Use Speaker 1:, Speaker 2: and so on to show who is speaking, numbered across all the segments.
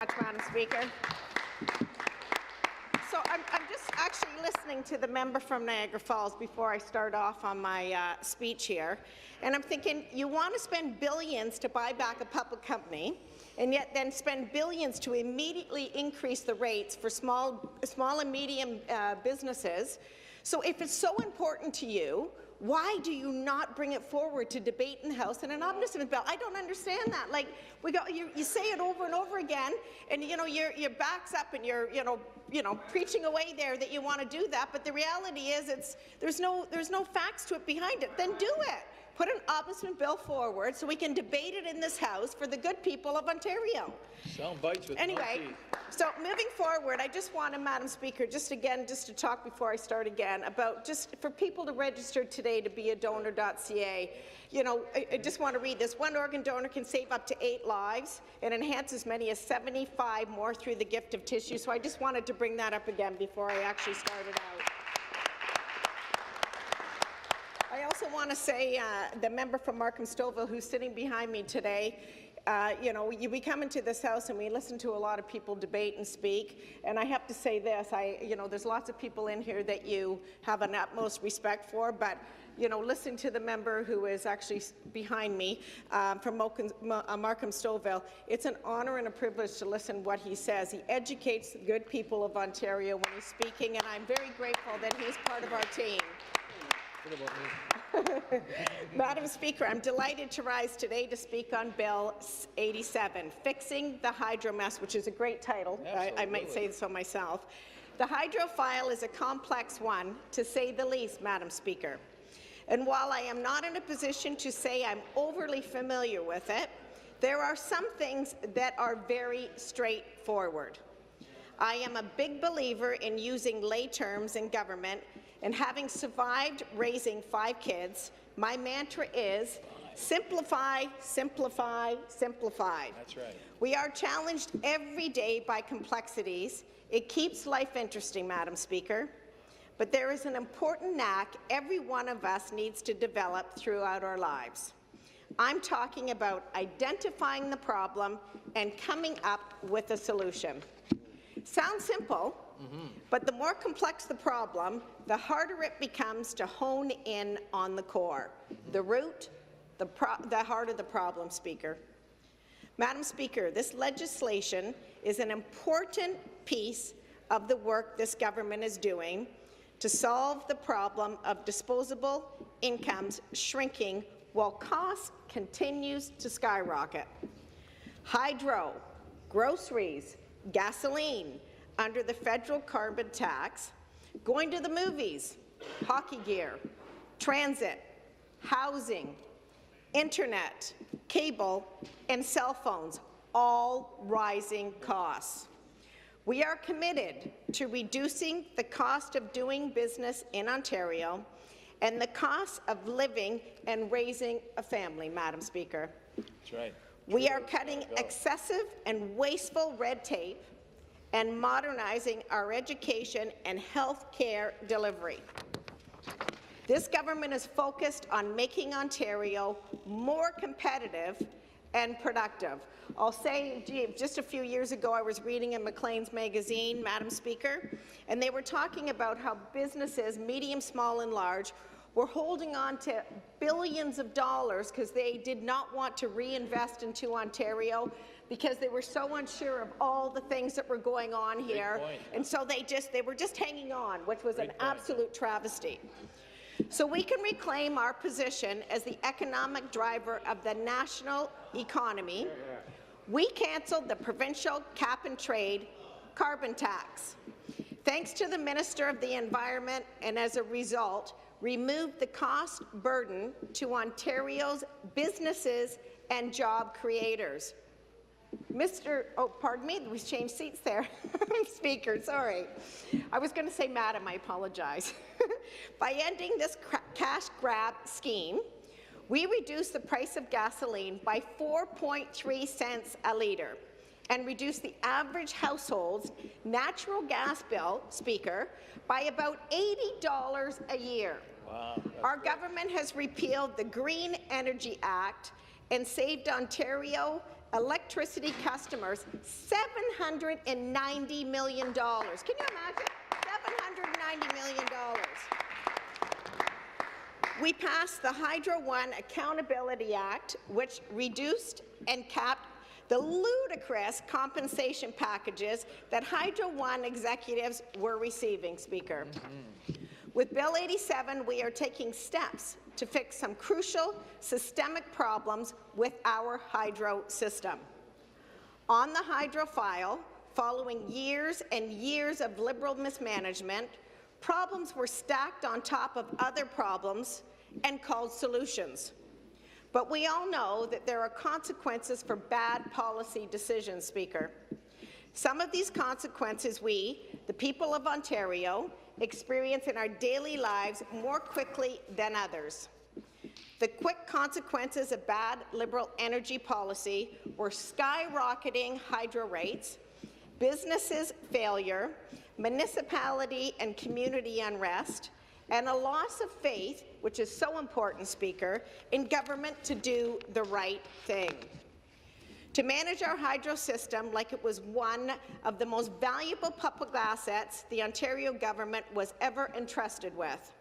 Speaker 1: Madam Speaker. So I'm just actually listening to the member from Niagara Falls before I start off on my speech here, and I'm thinking, you want to spend billions to buy back a public company, and yet then spend billions to immediately increase the rates for small and medium businesses. So if it's so important to you, why do you not bring it forward to debate in the House in an omnibus bill? I don't understand that. Like, you say it over and over again, and your back's up, and you're preaching away there that you want to do that. But the reality is, there's no facts to it behind it. Then do it. Put an omnibus bill forward so we can debate it in this House for the good people of Ontario.
Speaker 2: Sound bites with
Speaker 1: anyway, so moving forward, I just wanted, Madam Speaker, just to talk before I start again about just for people to register today to be a donor.ca. I just want to read this. One organ donor can save up to 8 lives and enhance as many as 75 more through the gift of tissue. So I just wanted to bring that up again before I actually started out. I also want to say the member from Markham-Stouffville who's sitting behind me today, we come into this House and we listen to a lot of people debate and speak, and I have to say this, there's lots of people in here that you have an utmost respect for, but listening to the member who is actually behind me from Markham-Stouffville, it's an honour and a privilege to listen to what he says. He educates the good people of Ontario when he's speaking, and I'm very grateful that he's part of our team. Madam Speaker, I'm delighted to rise today to speak on Bill 87, Fixing the Hydro Mess, which is a great title. I might say so myself. The hydro file is a complex one, to say the least, Madam Speaker. And while I am not in a position to say I'm overly familiar with it, there are some things that are very straightforward. I am a big believer in using lay terms in government, and having survived raising 5 kids, my mantra is simplify, simplify, simplify.
Speaker 2: That's right.
Speaker 1: We are challenged every day by complexities. It keeps life interesting, Madam Speaker. But there is an important knack every one of us needs to develop throughout our lives. I'm talking about identifying the problem and coming up with a solution. Sounds simple, but the more complex the problem, the harder it becomes to hone in on the core, the root, the heart of the problem, Speaker. Madam Speaker, this legislation is an important piece of the work this government is doing to solve the problem of disposable incomes shrinking while cost continues to skyrocket. Hydro, groceries, gasoline under the federal carbon tax, going to the movies, hockey gear, transit, housing, internet, cable, and cell phones, all rising costs. We are committed to reducing the cost of doing business in Ontario and the cost of living and raising a family, Madam Speaker.
Speaker 2: That's right.
Speaker 1: We are cutting excessive and wasteful red tape and modernizing our education and health care delivery. This government is focused on making Ontario more competitive and productive. I'll say, just a few years ago, I was reading in Maclean's magazine, Madam Speaker, and they were talking about how businesses, medium, small, and large, were holding on to billions of dollars because they did not want to reinvest into Ontario because they were so unsure of all the things that were going on here, and so they were just hanging on, which was an absolute travesty. So we can reclaim our position as the economic driver of the national economy. We cancelled the provincial cap-and-trade carbon tax, thanks to the Minister of the Environment, and as a result, removed the cost burden to Ontario's businesses and job creators. Pardon me, we changed seats there. Speaker, sorry. I was going to say madam, I apologize. By ending this cash grab scheme, we reduced the price of gasoline by 4.3 cents a litre and reduced the average household's natural gas bill, Speaker, by about $80 a year.
Speaker 2: Wow,
Speaker 1: our government has repealed the Green Energy Act and saved Ontario electricity customers $790 million. Can you imagine? $790 million. We passed the Hydro One Accountability Act, which reduced and capped the ludicrous compensation packages that Hydro One executives were receiving, Speaker. With Bill 87, we are taking steps to fix some crucial systemic problems with our hydro system. On the hydro file, following years and years of Liberal mismanagement, problems were stacked on top of other problems and called solutions. But we all know that there are consequences for bad policy decisions, Speaker. Some of these consequences we, the people of Ontario, experience in our daily lives more quickly than others. The quick consequences of bad Liberal energy policy were skyrocketing hydro rates, businesses' failure, municipality and community unrest, and a loss of faith, which is so important, Speaker, in government to do the right thing. To manage our hydro system like it was one of the most valuable public assets the Ontario government was ever entrusted with.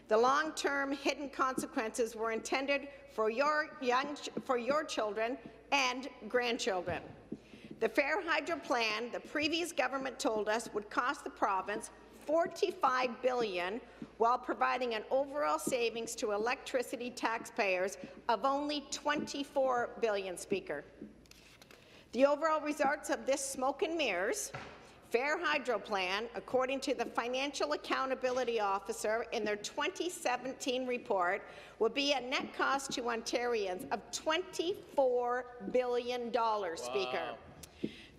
Speaker 1: The long-term hidden consequences were intended for your children and grandchildren. The Fair Hydro Plan the previous government told us would cost the province $45 billion while providing an overall savings to electricity taxpayers of only $24 billion, Speaker. The overall results of this smoke and mirrors Fair Hydro Plan, according to the Financial Accountability Officer in their 2017 report, will be a net cost to Ontarians of $24 billion, Speaker.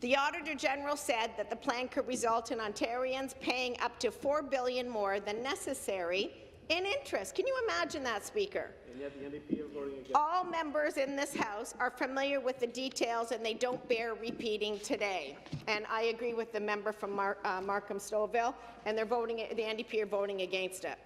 Speaker 1: The Auditor General said that the plan could result in Ontarians paying up to $4 billion more than necessary in interest. Can you imagine that, Speaker?
Speaker 3: And yet the MPP are voting against.
Speaker 1: All members in this House are familiar with the details, and they don't bear repeating today. And I agree with the member from Markham-Stouffville, and they're voting. The NDP are voting against it.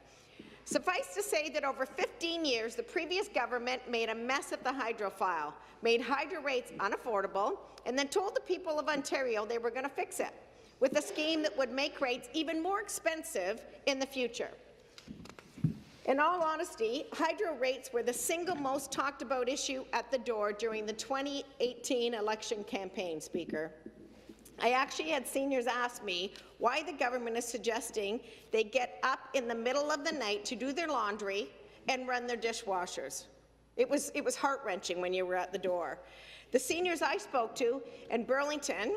Speaker 1: Suffice to say that over 15 years, the previous government made a mess of the hydro file, made hydro rates unaffordable, and then told the people of Ontario they were going to fix it with a scheme that would make rates even more expensive in the future. In all honesty, hydro rates were the single most talked about issue at the door during the 2018 election campaign, Speaker. I actually had seniors ask me why the government is suggesting they get up in the middle of the night to do their laundry and run their dishwashers. It was heart-wrenching when you were at the door. The seniors I spoke to in Burlington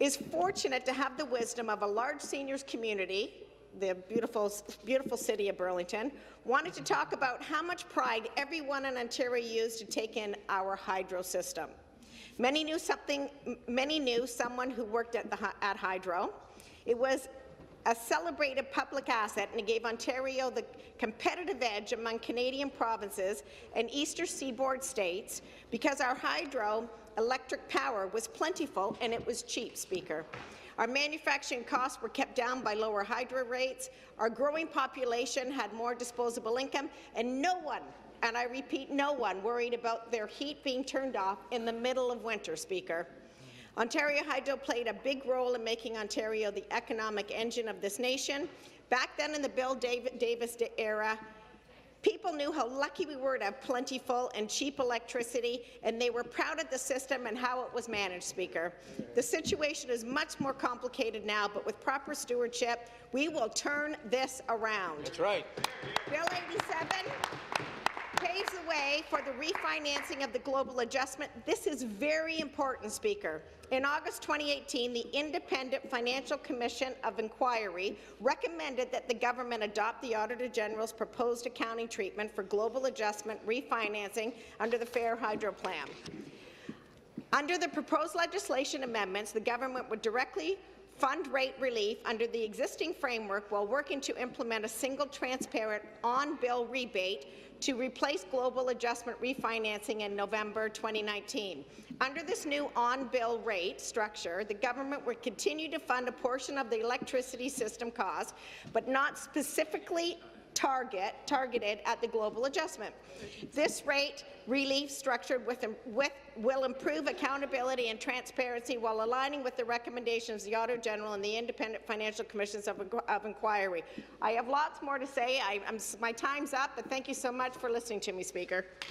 Speaker 1: is fortunate to have the wisdom of a large seniors community, the beautiful city of Burlington, wanted to talk about how much pride everyone in Ontario used to take in our hydro system. Many knew someone who worked at Hydro. It was a celebrated public asset, and it gave Ontario the competitive edge among Canadian provinces and eastern seaboard states because our hydro electric power was plentiful and it was cheap, Speaker. Our manufacturing costs were kept down by lower hydro rates, our growing population had more disposable income, and no one, and I repeat, no one, worried about their heat being turned off in the middle of winter, Speaker. Ontario Hydro played a big role in making Ontario the economic engine of this nation. Back then in the Bill Davis era, people knew how lucky we were to have plentiful and cheap electricity, and they were proud of the system and how it was managed, Speaker. The situation is much more complicated now, but with proper stewardship, we will turn this around.
Speaker 2: That's right.
Speaker 1: Bill 87 paves the way for the refinancing of the global adjustment. This is very important, Speaker. In August 2018, the Independent Financial Commission of Inquiry recommended that the government adopt the Auditor General's proposed accounting treatment for global adjustment refinancing under the Fair Hydro Plan. Under the proposed legislation amendments, the government would directly fund rate relief under the existing framework while working to implement a single transparent on-bill rebate to replace global adjustment refinancing in November 2019. Under this new on-bill rate structure, the government would continue to fund a portion of the electricity system cost, but not specifically targeted at the global adjustment. This rate relief structure will improve accountability and transparency while aligning with the recommendations of the Auditor General and the Independent Financial Commissions of Inquiry. I have lots more to say. My time's up, but thank you so much for listening to me, Speaker.